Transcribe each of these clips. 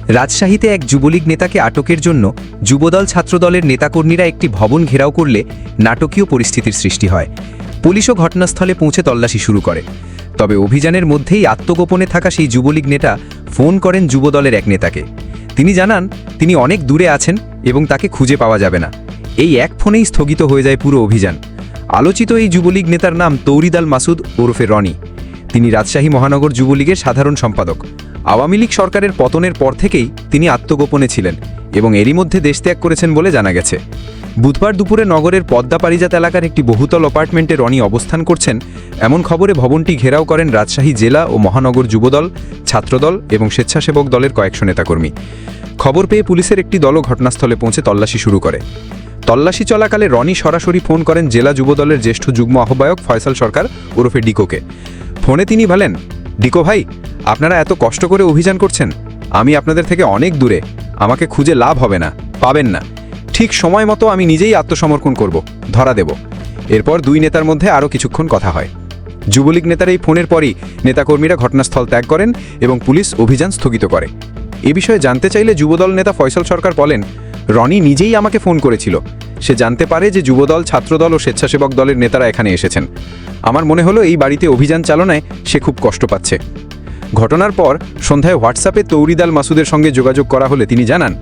রাজশাহীতে এক যুবলীগ নেতাকে আটকের জন্য যুবদল ছাত্রদলের নেতাকর্মীরা একটি ভবন ঘেরাও করলে নাটকীয় পরিস্থিতির সৃষ্টি হয়। পুলিশও ঘটনাস্থলে পৌঁছে তল্লাশি শুরু করে। তবে অভিযানের মধ্যেই আত্মগোপনে থাকা সেই যুবলীগ নেতা ফোন করেন যুবদলের এক নেতাকে। তিনি জানান তিনি অনেক দূরে আছেন এবং তাকে খুঁজে পাওয়া যাবে না। এই এক ফোনেই স্থগিত হয়ে যায় পুরো অভিযান। আলোচিত এই যুবলীগ নেতার নাম তৌরিদাল মাসুদ ওরফে রনি। তিনি রাজশাহী মহানগর যুবলীগের সাধারণ সম্পাদক। আওয়ামী লীগ সরকারের পতনের পর থেকেই তিনি আত্মগোপনে ছিলেন এবং এরই মধ্যে দেশত্যাগ করেছেন বলে জানা গেছে। বুধবার দুপুরে নগরের পদ্মা পারিজাত এলাকার একটি বহুতল অ্যাপার্টমেন্টে রনি অবস্থান করছেন এমন খবরে ভবনটি ঘেরাও করেন রাজশাহী জেলা ও মহানগর যুবদল, ছাত্রদল এবং স্বেচ্ছাসেবক দলের কয়েকশো নেতাকর্মী। খবর পেয়ে পুলিশের একটি দলও ঘটনাস্থলে পৌঁছে তল্লাশি শুরু করে। তল্লাশি চলাকালে রনি সরাসরি ফোন করেন জেলা যুবদলের জ্যেষ্ঠ যুগ্ম আহ্বায়ক ফয়সাল সরকার ওরফে ডিকোকে। ফোনে তিনি বলেন, ডিকো ভাই, আপনারা এত কষ্ট করে অভিযান করছেন, আমি আপনাদের থেকে অনেক দূরে, আমাকে খুঁজে লাভ হবে না, পাবেন না। ঠিক সময় মতো আমি নিজেই আত্মসমর্পণ করব, ধরা দেব। এরপর দুই নেতার মধ্যে আরও কিছুক্ষণ কথা হয়। যুবলীগ নেতার এই ফোনের পরই নেতাকর্মীরা ঘটনাস্থল ত্যাগ করেন এবং পুলিশ অভিযান স্থগিত করে। এ বিষয়ে জানতে চাইলে যুবদল নেতা ফয়সাল সরকার বলেন, রনি নিজেই আমাকে ফোন করেছিল। সে জানতে পারে যে যুবদল, ছাত্রদল ও স্বেচ্ছাসেবক দলের নেতারা এখানে এসেছেন। আমার মনে হলো এই বাড়িতে অভিযান চালনায় সে খুব কষ্ট পাচ্ছে। ঘটনার পর সন্ধ্যায় হোয়াটসঅ্যাপে তৌরিদাল মাসুদের সঙ্গে যোগাযোগ করা হলে তিনি জানান,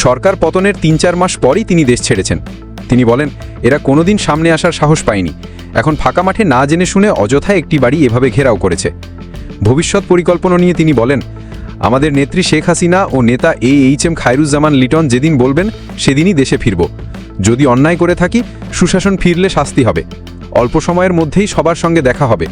সরকার পতনের ৩-৪ মাস পরই তিনি দেশ ছেড়েছেন। তিনি বলেন, এরা কোনোদিন সামনে আসার সাহস পায়নি, এখন ফাঁকা মাঠে না জেনে শুনে অযথা একটি বাড়ি এভাবে ঘেরাও করেছে। ভবিষ্যৎ পরিকল্পনা নিয়ে তিনি বলেন, আমাদের নেত্রী শেখ হাসিনা ও নেতা এইচ.এম. খায়রুজ্জামান লিটন যেদিন বলবেন সেদিনই দেশে ফিরব। যদি অন্যায় করে থাকি, সুশাসন ফিরলে শাস্তি হবে। অল্প সময়ের মধ্যেই সবার সঙ্গে দেখা হবে।